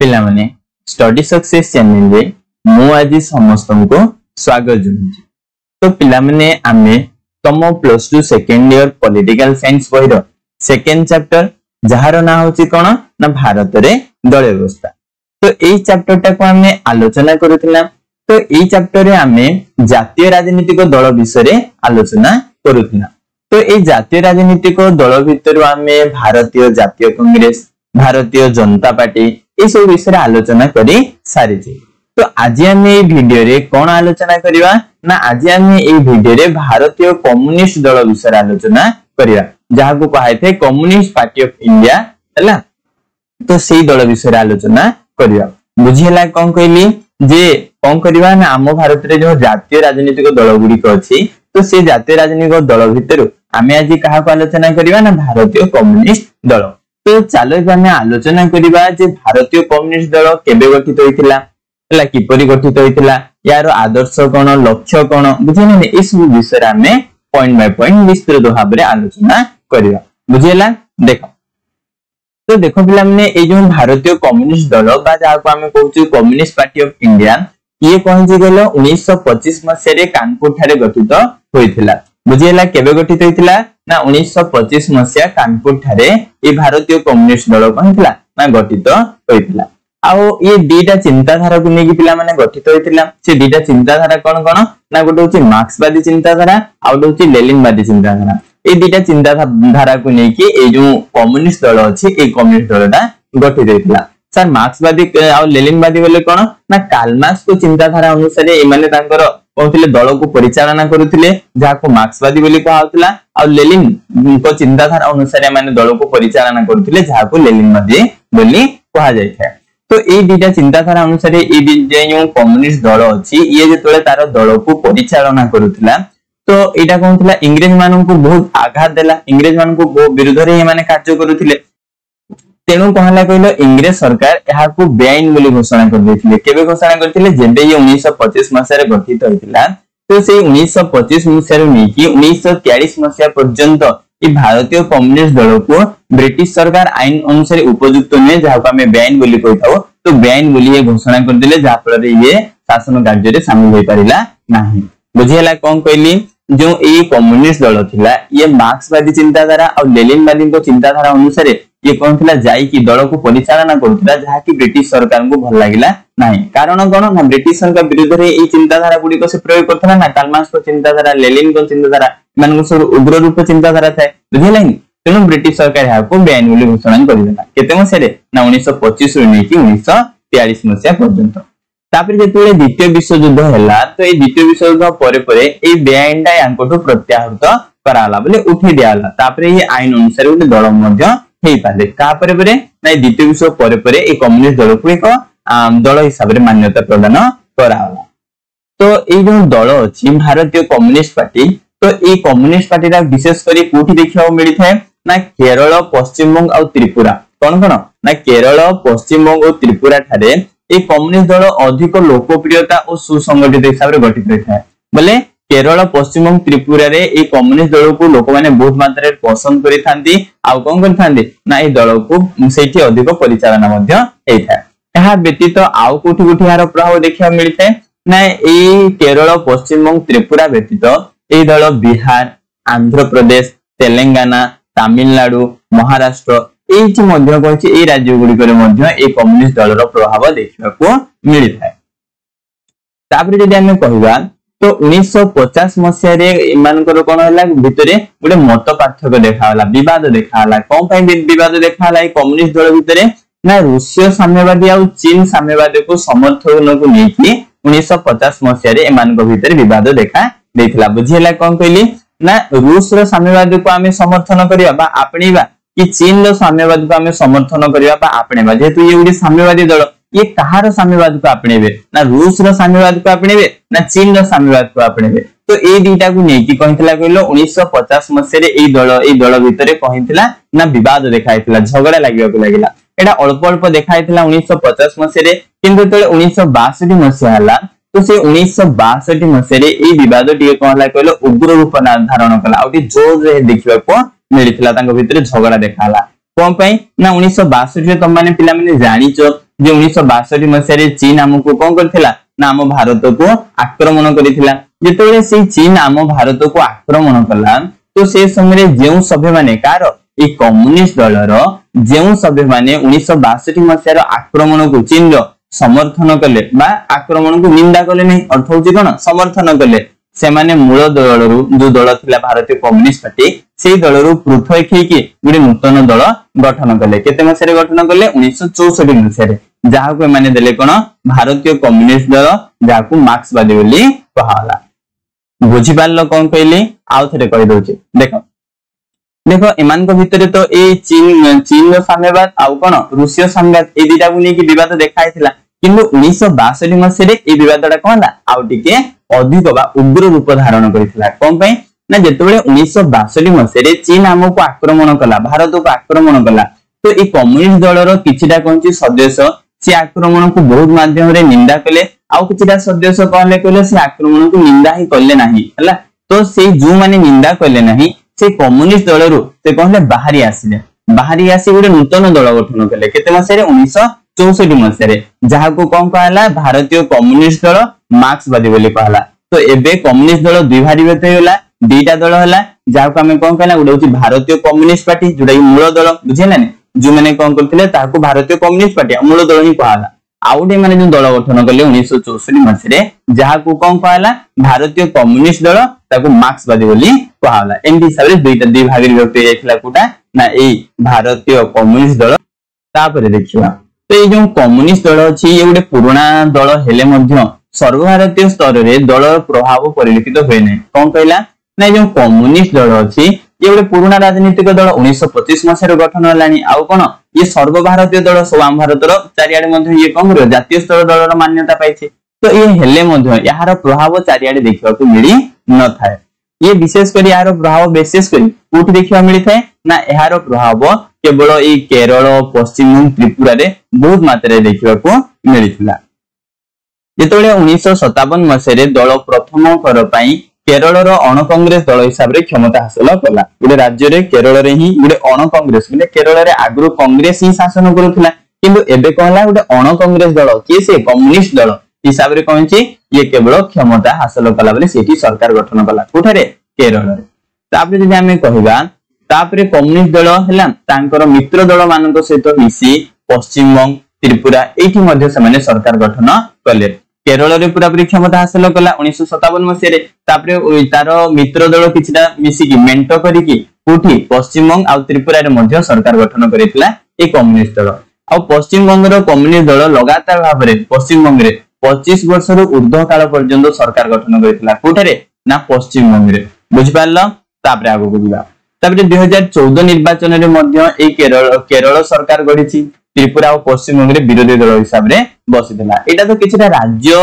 पिला माने study success channel रे मु आज समस्त को स्वागत जनाऊँ। तो पिला माने आमे तम plus 2 second year political science बहिर सेकेंड चैप्टर जहार ना होची कोन ना भारत रे दल व्यवस्था। तो एई चैप्टर टा को आमे आलोचना करूथिला। तो एई चैप्टर रे आमे जातीय राजनीतिक दल विषय रे आलोचना करूथिला। तो एई जातीय राजनीतिक दल भितर आमे भारतीय जातीय कांग्रेस, भारतीय जनता पार्टी ये सब विषय आलोचना करी सारी। तो आज आम ये वीडियो रे कौन आलोचना करिवा ना आज आम ये वीडियो रे भारतीय कम्युनिस्ट दल विषय आलोचना करिवा जहा को कहा थे कम्युनिस्ट पार्टी ऑफ इंडिया हैला। तो सेही दल विषय आलोचना करिवा बुझिला कोन कहली जे कोन करिवा ना आम भारत रे जो जातीय राजनीतिक दल गुडी को अछि तो से जातीय राजनीतिक दल भितर आमे आज कहा को आलोचना करिवा ना भारतीय कम्युनिस्ट दल। तो चलो आमे आलोचना करिबा जे भारतीय कम्युनिस्ट दल केबे गठित होइतिला हला किपरि गठित होइतिला यार आदर्श कोन लक्ष्य कोन बुझिना ए सब विषय आमे पॉइंट बाय पॉइंट विस्तृत भाव रे आलोचना करिबा बुझिला। देखो तो देखो पिला माने ए जो भारतीय कम्युनिस्ट दल बा जाको आमे कहउछु कम्युनिस्ट पार्टी ऑफ इंडिया ये कहजे गेलो 1925 मसिया रे कानपुर ठारे गठित होइतिला। बुझिला केबे गठित होइतिला ना 1925 मसिया कानपुर ठारे ए भारतीय कम्युनिस्ट दल कहथिला ना गठित होइतिला। आउ ये दीटा चिंताधारा को नेकी पिला माने गठित होइतिला। से दीटा चिंताधारा कोन कोन ना गोटे होची मार्क्सवादी चिंताधारा आउ होची लेनिनवादी चिंताधारा। ए दीटा चिंताधारा को नेकी ए जो कम्युनिस्ट दल अछि ए कम्युनिस्ट दलटा गठित होइतिला। सर मार्क्सवादी आउ लेनिनवादी बोले कोन ना कार्ल मार्क्स को चिंताधारा अनुसार ए माने तांकर कहथिले दल को परिचालना करूथिले जाको मार्क्सवादी बोली कहउतला और लेनिन को चिंताधारा अनुसार माने दल को परिचालना करूथिले जाको लेनिनवादी बोली कहा जाय था। तो ए दीटा चिंताधारा अनुसार ए जो कम्युनिस्ट दल अछि ये जेतले तार दल को परिचालना करूथिला तो एटा कहउतला इंग्रज मानन को बहुत आघात देला। इंग्रज मानन को विरुद्ध रे माने कार्य करूथिले तेणु कहला कहलो इंग्रज सरकार यहा को बेआईन बोली घोषणा कर देथिले। केबे घोषणा करथिले जेबे ये 1925 मसिया रे गठित होइतिला। तो से 1925 मसिया रे नेकी 1943 मसिया पर्यंत ई भारतीय कम्युनिस्ट दल को ब्रिटिश सरकार आईन अनुसार उपयुक्त ने जहा को हमें बेआईन बोली कहताओ तो बेआईन बोली ये घोषणा कर दिले जहा फल रे ये शासन कार्य रे शामिल होई परिला नाही। बुझियला कोन कहली जो ए कम्युनिस्ट दल थिला ये मार्क्सवादी चिंताधारा और लेनिनवादी को चिंताधारा अनुसार ये कौन थिला जाई कि दल को परिचालना करथिला जहा कि ब्रिटिश सरकार को भल लागिला नाही। कारण कोन ना ब्रिटिश सरकार विरुद्ध रे ए चिंताधारा गुडी को से प्रयोग करथला ना कार्ल मार्क्स को चिंताधारा लेनिन को चिंताधारा मान को सब उग्र रूप चिंताधारा थाए बुझिला नि। तेनु ब्रिटिश सरकार यहा को बेआईन बोली घोषणा करिदेला केते मसिया रे ना 1925 रे नेकी 1943 मसिया पर्यंत। तापर जेतुले द्वितीय विश्व युद्ध हैला तो ए द्वितीय विश्व युद्ध परे परे ए बेआईन टा यांकोटो प्रत्याहृत कराला बोले उठी दियाला। तापर ये आईन अनुसार उठे दल मध्य हेई पाले का परे परे ना द्वितीय विश्व परे परे ए कम्युनिस्ट दल को एक दल हिसाब रे मान्यता प्रदान कराला। तो ए जो दल अछि भारतीय कम्युनिस्ट पार्टी तो ए कम्युनिस्ट पार्टी रा विशेष करी कोठी देखियो मिली थाए ना केरल पश्चिम बंग और त्रिपुरा कोन कोन ना केरल पश्चिम बंग और त्रिपुरा ठारे ए कम्युनिस्ट दल अधिक लोकप्रियता और सुसंगठित हिसाब रे गठित होय थाए। बोले केरल पश्चिम बंग त्रिपुरा रे ए कम्युनिस्ट दल को लोक माने बहुत मात्रा रे पसंद करि थांती आ कोन करि थांती ना ए दल को सेठी अधिक परिचालना मध्य हेई थाए। एहा व्यतीत आउ कोठी कोठी यार प्रभाव देखिया मिलि थाए ना ए केरल पश्चिम बंग त्रिपुरा व्यतीत ए दल बिहार, आंध्र प्रदेश, तेलंगाना, तमिलनाडु, महाराष्ट्र एठी मध्य कहछि ए राज्य गुडी करे मध्य ए कम्युनिस्ट दलर प्रभाव देखिबा को मिलि थाए। तापर जदि हम कहबा तो 1950 मसिया रे इमानकर कोन हला भितरे गोटे मत पार्थक्य देखाला विवाद देखाला। कोन पय विवाद देखाला ए कम्युनिस्ट दल भितरे ना रूसीय साम्यवादी आ चीन साम्यवादी को समर्थन को नेकी 1950 मसिया रे इमानक भितरे विवाद देखा देथिला। बुझियला कोन कहली ना रूस रो साम्यवादी को हमें समर्थन करिया बा आपणीबा कि चीन रो साम्यवादी को हमें समर्थन करिया बा आपणीबा जेतु ये उडी साम्यवादी दल ये कहार साम्यवाद को आपणेबे ना रूस रो साम्यवाद को आपणेबे ना चीन रो साम्यवाद को आपणेबे। तो ए दीटा को नेकी कहितला कहलो 1950 मसिया रे ए दल भितरे कहितला ना विवाद देखाइतला झगड़ा लागिया को लागिला। एटा अल्प अल्प देखाइतला 1950 मसिया रे किंतु तळे 1962 मसिया हला तो से 1962 मसिया रे ए विवाद टिके कहला कहलो उग्र रूप धारण कला आउटी जोर रे देखिबा को मिलितला तांको भितरे झगड़ा देखाला। कोन पई ना 1962 रे तम माने पिला माने जानिचो जे 1962 मसीह चीन हमको कौन करथिला ना आम भारत को आक्रमण करिथिला जेतेबेले से चीन आम भारत को आक्रमण कला तो से समय जेउ सभ्य माने कार ए कम्युनिस्ट दलर जेउ सभ्य माने 1962 मसीह आक्रमण को चीन रो समर्थन कले बा आक्रमण को निंदा कले नहीं अर्थ होची कोन समर्थन कले से माने मूल दलरू जो दल थिला भारतीय कम्युनिस्ट पार्टी से दलरू पृथक हेकी गुडी नूतन दल गठन कले केते मसीह गठन कले 1964 मसीह जहा को माने देले कोन भारतीय कम्युनिस्ट दल जहा को मार्क्सवादी बोली कहाला बुझी पारलो कोन कहली आउ थरे कहि दोचे देखो देखो एमान को भितरे तो ए चीन रो साम्यवाद आउ कोन रूसिया साम्यवाद ए दिटा को नेकी विवाद देखाइथिला किंतु 1962 मसीह ए विवादटा कोनला आउ टिके अधिक बा उग्र रूप धारण करिथिला कोन पई ना जेतेबेले 1962 मसीह चीन हमको आक्रमण कला भारत को आक्रमण कला तो ए कम्युनिस्ट दलर किछिटा कोनची सदस्य से आक्रमण को बहुत माध्यम रे निंदा कले आउ किछिटा सदस्य कहले से आक्रमण को निंदा ही करले नाही हला तो से जो माने निंदा करले नाही से कम्युनिस्ट दलरू से कहले बाहरी आसी गोटे नूतन दल गठन कले केते मसीह 1964 मसीह जहा को कोन कहला भारतीय कम्युनिस्ट दल मार्क्सवादी बोली कहला तो एबे कम्युनिस्ट दल दुई भारीभूत होला दीटा दल होला जहा को हमें कोन कहला गोटे होची भारतीय कम्युनिस्ट पार्टी जोटा मूल दल बुझेलानी जो माने कोन करथिले ताको भारतीय कम्युनिस्ट पार्टी मूल दल ही कहला आउटे माने जो दल गठन कले 1964 मसीह जहा को कोन कहला भारतीय कम्युनिस्ट दल ताको मार्क्सवादी बोली कहला एमडी हिसाब रे दुईटा दुई भाग विभक्त जायथिला कोटा ना ए भारतीय कम्युनिस्ट दल तापर देखिबा तो ये जो कम्युनिस्ट दल अछि ये गोटे पुराना दल हेले मध्य सर्वभारतीय स्तर रे दल प्रभाव परिलक्षित होय नै कोन कहला ना जो कम्युनिस्ट दल अछि ये गोटे पुराना राजनीतिक दल 1925 मसीह गठन हलानी आउ कोन ये सर्वभारतीय दल सवाम भारतर चारियाडे मध्य ये कोन जातीय स्तर दलर मान्यता पाइछि तो ये हेले मध्य यार प्रभाव चारियाडे देखिबा को मिली न थाए ये विशेष कर यार प्रभाव विशेष कर कोठी देखिबा मिली थाए ना यार प्रभाव केवल ए केरल पश्चिम त्रिपुरा रे बहुत मात्रा देखिबा को मिलिथिला जेतोले 1957 मसीह दल प्रथम कर पई केरल रो अण कांग्रेस दल हिसाब रे क्षमता हासिल कला गोटे राज्य रे केरल रे ही गोटे अण कांग्रेस माने केरल रे आगु कांग्रेस ही शासन करूथिला किंतु एबे कहला गोटे अण कांग्रेस दल के से कम्युनिस्ट दल हिसाब रे कहछि ये केवल क्षमता हासिल कला बोले सेठी सरकार गठन कला कोठरे केरल रे तापरे जदि हमें कहिबा तापरे कम्युनिस्ट दल हला तांकर मित्र दल मानक सहित मिसी पश्चिम बंग त्रिपुरा एठी मध्ये से सरकार गठन कले केरल रे पूरा पूरी क्षमता हासिल कला 1957 मसीह रे तापरे तार मित्र दल किछिटा मिसी की मेंटो करी की कोठी पश्चिम बंग आ त्रिपुरा रे मध्ये सरकार गठन करितला ए कम्युनिस्ट दल आ पश्चिम बंग रो कम्युनिस्ट दल लगातार भाव रे पश्चिम बंग रे 25 वर्ष रो ऊर्ध्व काल पर्यंत सरकार गठन करितला कोठरे ना पश्चिम बंग रे बुझि पारलो तापरे आगो बुझिबा तापरे 2014 निर्वाचन रे मध्ये ए केरल सरकार गढिछि त्रिपुरा और पश्चिम बंग रे विरोधी दल हिसाब रे बसितला एटा तो किछटा राज्य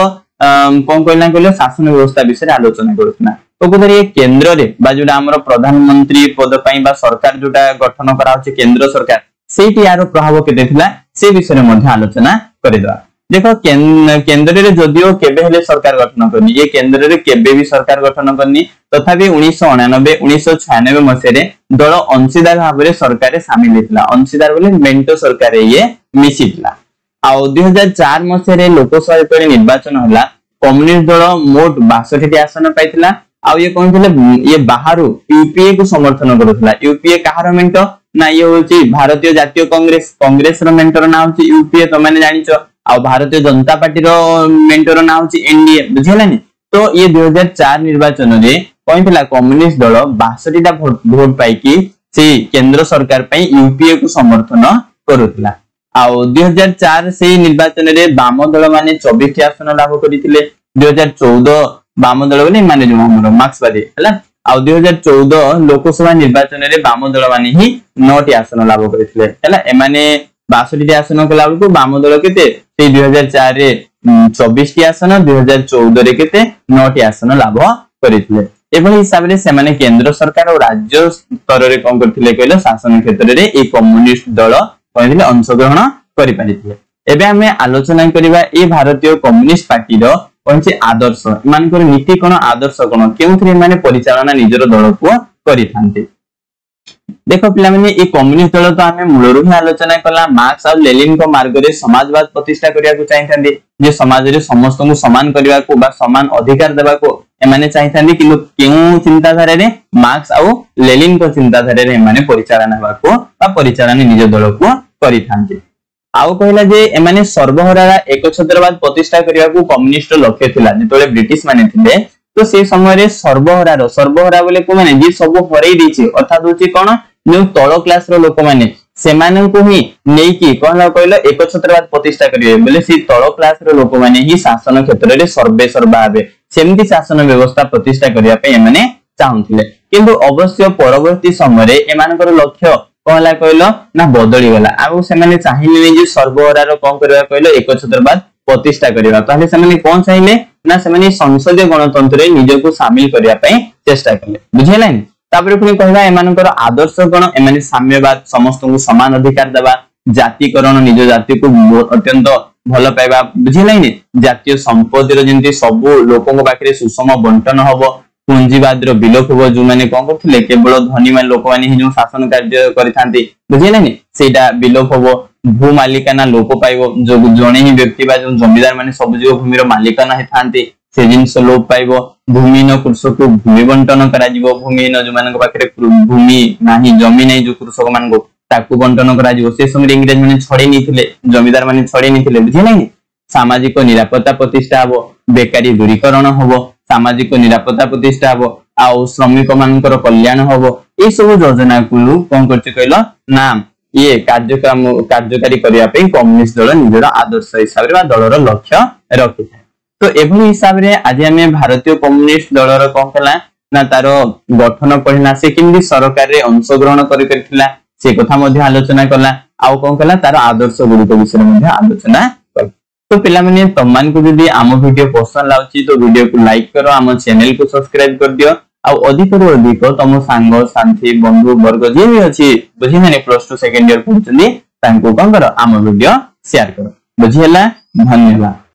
कोन कहला कहले शासन व्यवस्था विषय आलोचना करथना तो कोदरे केंद्र रे बा जोडा हमर प्रधानमंत्री पद पई बा सरकार जोडा गठन करा होचे केंद्र सरकार सेठी यार प्रभाव केते थिला से विषय रे मध्ये आलोचना करिदवा देखो केंद्र रे जदियो केबे हेले सरकार गठन करनी ये केंद्र रे केबे भी सरकार गठन करनी तथापि 1999 1996 मसेरे दल अंशीदार भाव रे सरकार शामिल हेतला अंशीदार बोले मेंटो सरकार ये मिसितला आ 2004 मसेरे लोकसभा पर निर्वाचन होला कम्युनिस्ट दल मोट 62 टी आसन पाइतला आ ये कोन थिले ये बाहरु यूपीए को समर्थन करथला यूपीए कहार मेंटो ना ये होची भारतीय जातीय कांग्रेस रो मेंटर ना होची यूपीए तो माने जानिचो आ भारतीय जनता पार्टी रो मेंटर ना होची एनडीए बुझिलानी तो ये 2004 निर्वाचन रे कोइथला कम्युनिस्ट दल 62 टा वोट पाई कि से केंद्र सरकार पई यूपीए को समर्थन करूतला आ 2004 से निर्वाचन रे वाम दल माने 24 टी आसन लाभ करिथिले 2014 वाम दल बोले माने जो हमर मार्क्सवादी हला आ 2014 लोकसभा निर्वाचन रे वाम दल माने ही 9 टी आसन लाभ करिथिले हला ए माने 62 टी आसन कला बेलको वाम दल केते से 2004 रे 24 टी आसन 2014 रे केते 9 टी आसन लाभ करिथिले एभली हिसाब रे से माने केंद्र सरकार और राज्य स्तर रे कोन करथिले कहले शासन क्षेत्र रे ए कम्युनिस्ट दल कहले अंशग्रहण करि पारिथिले एबे हमें आलोचना करिबा ए भारतीय कम्युनिस्ट पार्टी रो कोनसे आदर्श मानकर नीति कोन आदर्श कोन केउथरे माने परिचालना निजर दल को करिथांते देखो पिला माने ए कम्युनिस्ट दल तो आमे मूलरु ही आलोचना कला मार्क्स और लेनिन को मार्ग रे समाजवाद प्रतिष्ठा करिया को चाहिथांदी जे समाज रे समस्त को समान करिया को बा समान अधिकार देबा को एमाने चाहिथांदी कि केउ चिंताधारा रे मार्क्स और लेनिन को चिंताधारा रे एमाने परिचालन हेबा को बा परिचालन निज दल को करिथांदी आउ कहला जे एमाने सर्वहरा एकछत्रवाद प्रतिष्ठा करिया को कम्युनिस्ट लक्ष्य थिला जेतोले ब्रिटिश माने थिले तो से समय रे सर्वहरा बोले को माने जे सब हरई दिछि अर्थात होछि कोन जो तळ क्लास रो लोक माने सेमानन को ही नेई की कहला कहलो एकछत्रवाद प्रतिष्ठा करिवे बोले से तळ क्लास रो लोक माने ही शासन क्षेत्र रे सर्वेसर्वा हेबे सेमति शासन व्यवस्था प्रतिष्ठा करिया पे एमाने चाहुथिले किंतु अवश्य परवर्ती समय रे एमानकर लक्ष्य कहला कहलो ना बदली गला आ सेमाने चाहिले जे सर्वहरा रो कोन करबा कहलो एकछत्रवाद प्रतिष्ठा करिवा ताले सेमाने कोन चाहिले ना सेमाने संसदीय गणतंत्र रे निजको शामिल करिया पे चेष्टा करले बुझिलानी तापर पुनी कहला एमानकर आदर्श गण एमाने साम्यवाद समस्त को समान अधिकार देबा जातिकरण निज जाति को अत्यंत भल पाइबा बुझिलानी जातीय संपत्ति रो जेंति सब लोकन बाकरे सुषम बंटन होबो पूंजीवाद रो विलोप हो जो माने कोन करथिले केवल धनी मान लोक माने ही जो शासन कार्य करिथांती बुझिलानी सेटा विलोप होबो भू मालिकाना लोप पाइबो जो जणे ही व्यक्ति बा जो जमीदार माने सब जीव भूमि रो मालिकाना हेथांती से जिंस लोप पाइबो भूमिहीन कृषक को भूमि बंटन करा जिवो भूमिहीन जो मानक पाखरे भूमि नाही जमी नाही जो कृषक मान को ताकू बंटन करा जिवो से समय इंग्रज माने छड़ी निथिले जमीदार माने छड़ी निथिले बुझिलानी सामाजिक निरापत्ता प्रतिष्ठा हबो बेकारी दूरीकरण हबो सामाजिक निरापत्ता प्रतिष्ठा हबो आ श्रमिक मानकर कल्याण हबो ए सब योजना को कोन करछि कहलो ना ये कार्यक्रम कार्यकारी करिया पे कम्युनिस्ट दल निजर आदर्श हिसाब रे बा दलर लक्ष्य रखि तो एभली हिसाब रे आज हमें भारतीय कम्युनिस्ट दलर कोन कला ना तार गठन पढ़िना से किंदी सरकार रे अंशग्रहण करि करथिला से कथा मध्ये आलोचना कला आउ कोन कला तार आदर्श गुडी को विषय मध्ये आलोचना कर तो पिला माने तमान को जदी आम वीडियो पसंद लाउची तो वीडियो को लाइक करो आम चैनल को सब्सक्राइब कर दियो आ अधिक रु अधिक तम सांग साथी बंधु वर्ग जे भी अछि बुझी माने प्लस 2 सेकंड ईयर पढुचनी तांको कोन करो आम वीडियो शेयर करो बुझी हला धन्यवाद।